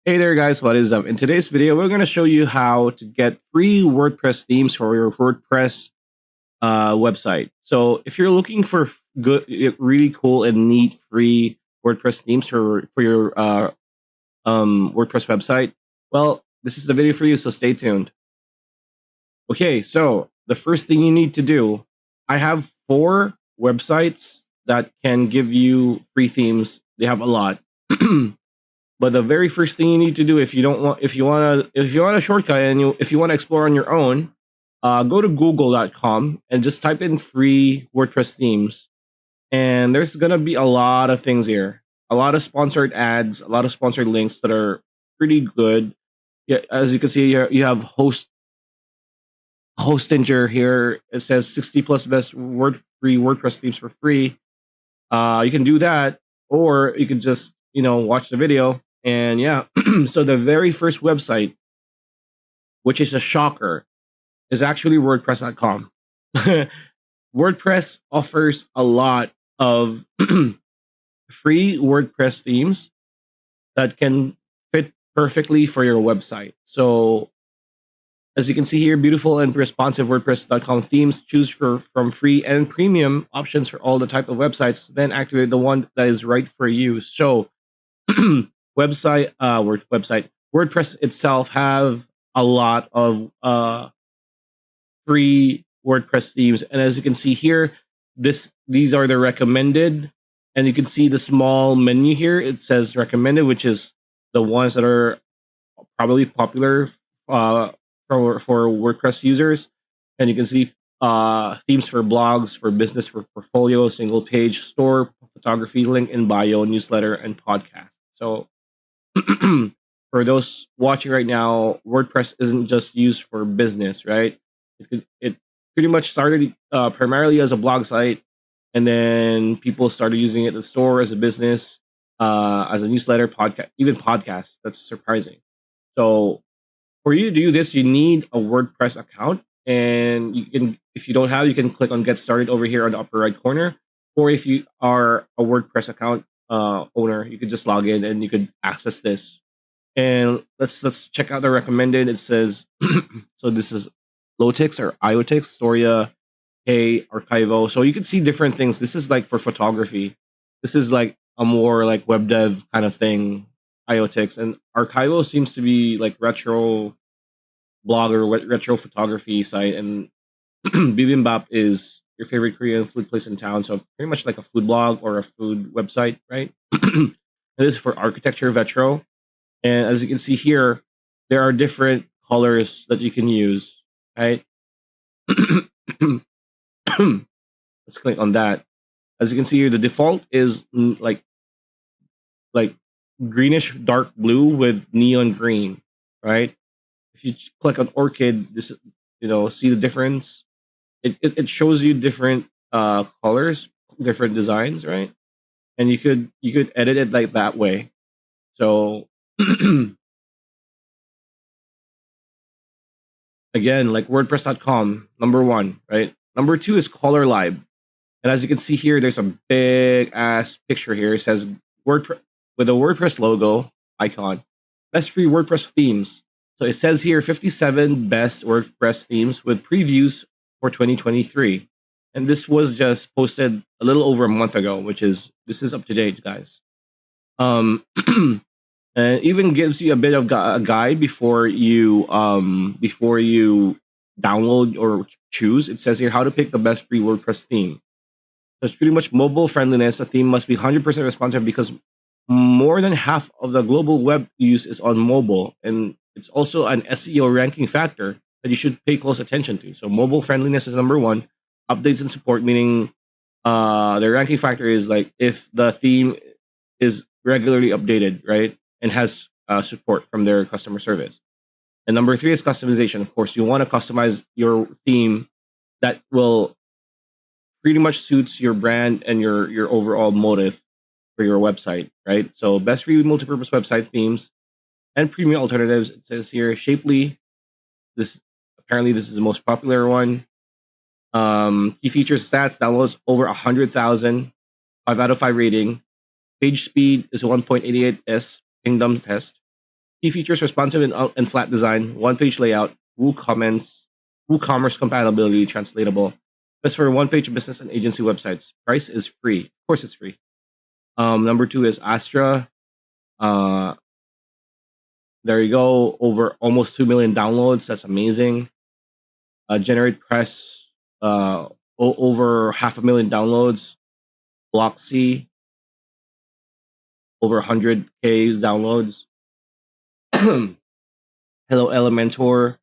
Hey there guys, what is up? In today's video, we're going to show you how to get free WordPress themes for your WordPress website. So if you're looking for good, really cool and neat free WordPress themes for your WordPress website, well, this is the video for you, so stay tuned. Okay, so the first thing you need to do, I have 4 websites that can give you free themes. They have a lot. But the very first thing you need to do if you want a shortcut and if you want to explore on your own, go to google.com and just type in free WordPress themes. And there's gonna be a lot of things here, a lot of sponsored ads, a lot of sponsored links that are pretty good. Yeah, as you can see here, you have Hostinger here. It says 60 plus best free WordPress themes for free. You can do that, or you can just watch the video. And yeah, so the very first website, which is a shocker, is actually WordPress.com. WordPress offers a lot of free WordPress themes that can fit perfectly for your website. So as you can see here, beautiful and responsive WordPress.com themes. Choose from free and premium options for all the type of websites. Then activate the one that is right for you. So WordPress itself have a lot of free WordPress themes, and as you can see here, these are the recommended, and you can see the small menu here. It says recommended, which is the ones that are probably popular for WordPress users, and you can see themes for blogs, for business, for portfolio, single page, store, photography, link in bio, newsletter, and podcast. So for those watching right now, WordPress isn't just used for business, right? It pretty much started primarily as a blog site, and then people started using it as a store, as a business, as a newsletter, podcast, even podcast. That's surprising. So for you to do this, you need a WordPress account, and if you don't have, you can click on Get Started over here on the upper right corner. Or if you are a WordPress account owner, you could just log in and you could access this. And let's check out the recommended. It says so this is Lotix or Iotix, Storia, Hey, Archivo. So you can see different things. This is like for photography. This is like a more like web dev kind of thing. Iotix and Archivo seems to be like retro blog or retro photography site, and Bibimbap is your favorite Korean food place in town. So pretty much like a food blog or a food website, right? This is for architecture retro. And as you can see here, there are different colors that you can use, right? Let's click on that. As you can see here, the default is like greenish dark blue with neon green, right? If you click on orchid, this see the difference. It shows you different colors, different designs, right? And you could edit it like that way. So again, like WordPress.com, number 1, right? Number 2 is Color Lib. And as you can see here, there's a big ass picture here. It says WordPress with a WordPress logo icon. Best free WordPress themes. So it says here 57 best WordPress themes with previews for 2023. And this was just posted a little over a month ago, this is up to date, guys. And it even gives you a bit of a guide before you download or choose. It says here how to pick the best free WordPress theme. So it's pretty much mobile friendliness. A theme must be 100% responsive because more than half of the global web use is on mobile, and it's also an SEO ranking factor that you should pay close attention to. So mobile friendliness is number 1. Updates and support, meaning the ranking factor is like if the theme is regularly updated, right, and has support from their customer service. And number 3 is customization. Of course, you want to customize your theme that will pretty much suits your brand and your overall motive for your website, right? So best free multi-purpose website themes and premium alternatives. It says here Shapely. This is the most popular one. Key features, stats, downloads over 100,000, 5 out of 5 rating. Page speed is 1.88s, Kingdom test. Key features: responsive and flat design, one-page layout, WooCommerce compatibility, translatable. Best for one-page business and agency websites. Price is free. Of course, it's free. Number 2 is Astra. Uh, there you go. Over almost 2 million downloads. That's amazing. Generate Press. Over 500,000 downloads. Blocksy. Over 100K downloads. Hello Elementor.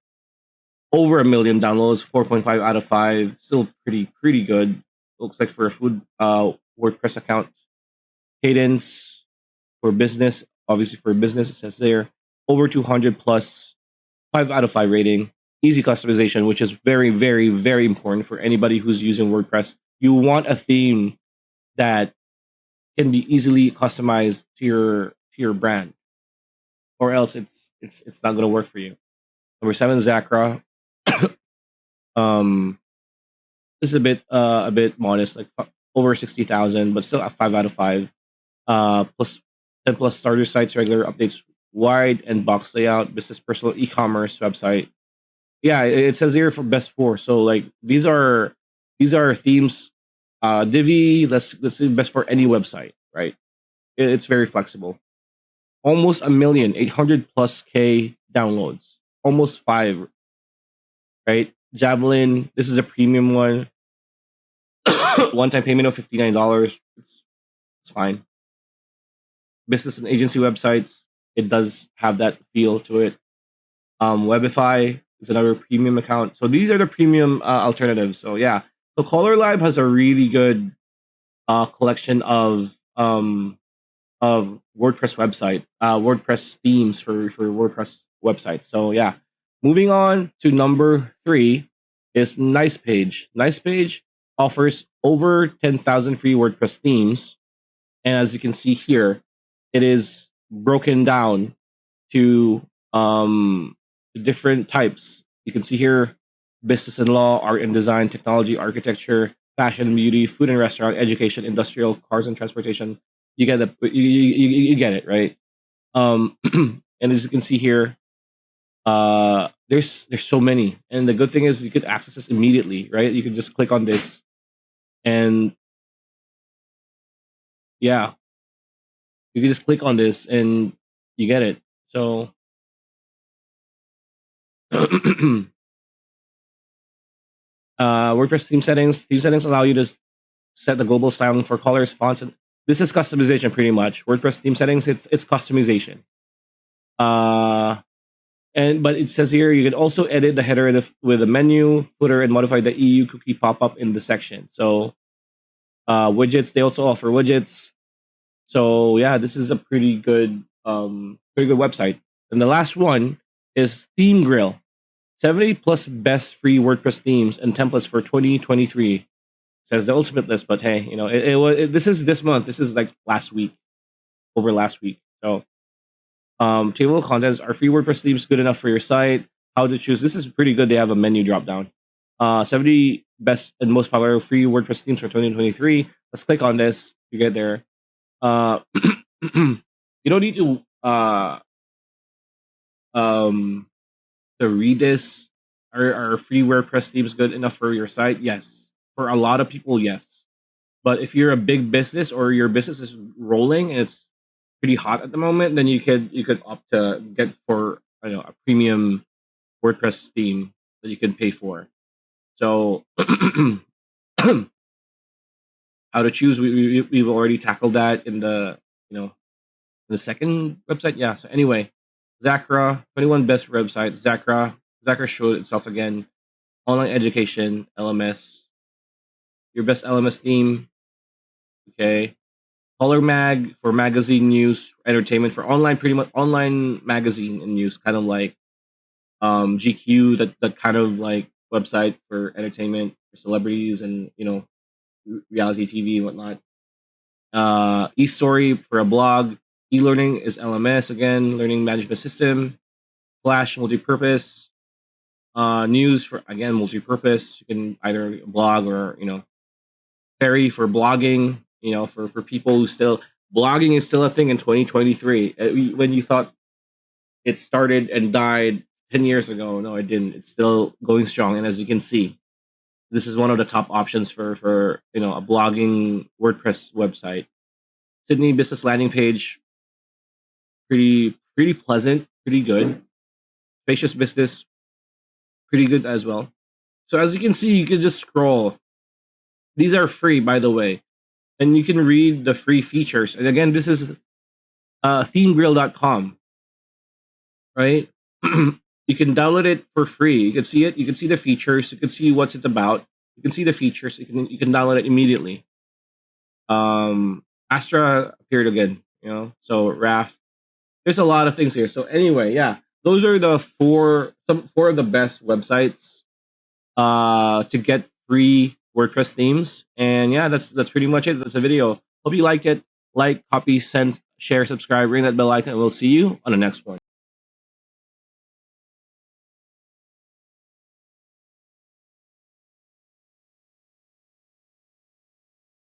Over 1 million downloads, 4.5 out of 5. Still pretty good. Looks like for a food WordPress account. Cadence for business, obviously for business, it says there. Over 200 plus, 5 out of 5 rating. Easy customization, which is very important for anybody who's using WordPress. You want a theme that can be easily customized to your brand, or else it's not going to work for you. Number 7, Zacra. um This is a bit modest, like over 60,000, but still a 5 out of 5. Plus 10 plus starter sites, regular updates, wide and box layout, business, personal, e-commerce website. Yeah, it says here for best 4. So like these are themes. Divi, let's say best for any website, right? It's very flexible. Almost 1,800,000 plus K downloads. Almost 5, right? Javelin, this is a premium one. One-time payment of $59. It's fine. Business and agency websites, it does have that feel to it. Webify is another premium account. So these are the premium alternatives. So yeah, so Color Lab has a really good collection of WordPress themes for WordPress websites. So yeah, moving on to number 3 is NicePage. NicePage offers over 10,000 free WordPress themes, and as you can see here, it is broken down to different types. You can see here: business and law, art and design, technology, architecture, fashion and beauty, food and restaurant, education, industrial, cars and transportation. You get you get it, right? And as you can see here, there's so many, and the good thing is you could access this immediately, right? You can just click on this, and yeah, you can just click on this and you get it. So WordPress theme settings. Theme settings allow you to set the global styling for colors, fonts, and this is customization pretty much. WordPress theme settings, it's customization. But it says here you can also edit the header with a menu, footer, and modify the EU cookie pop up in the section. So widgets, they also offer widgets. So yeah, this is a pretty good website. And the last one is Theme Grill. 70 plus best free WordPress themes and templates for 2023. Says the ultimate list, but hey, this is this month. This is like last week, over last week. So table of contents: are free WordPress themes good enough for your site? How to choose? This is pretty good. They have a menu drop down. 70 best and most popular free WordPress themes for 2023. Let's click on this to get there. You don't need to read this. Are free WordPress themes good enough for your site? Yes. For a lot of people, yes. But if you're a big business or your business is rolling and it's pretty hot at the moment, then you could opt to get for a premium WordPress theme that you can pay for. So how to choose? We've already tackled that in the in the second website. Yeah. So anyway, Zacra, 21 best websites. Zacra showed itself again. Online education, LMS. Your best LMS theme. Okay. Color Mag for magazine news, entertainment for online, pretty much online magazine and news, kind of like GQ, that kind of like website for entertainment for celebrities and reality TV and whatnot. eStory for a blog. E-learning is LMS again, learning management system. Flash multi-purpose. News for again multi-purpose. You can either blog or Ferry for blogging. For people who still blogging is still a thing in 2023. When you thought it started and died 10 years ago. No, it didn't. It's still going strong. And as you can see, this is one of the top options for a blogging WordPress website. Sydney business landing page, pretty pleasant, pretty good. Spacious business, pretty good as well. So as you can see, you can just scroll. These are free, by the way, and you can read the free features. And again, this is themegrill.com, right? You can download it for free. You can see it. You can see the features. You can see what it's about. You can see the features. You can download it immediately. Astra appeared again. So RAF. There's a lot of things here. So anyway, yeah, those are the four of the best websites to get free WordPress themes. And yeah, that's pretty much it. That's a video. Hope you liked it. Like, copy, send, share, subscribe, ring that bell icon, and we'll see you on the next one.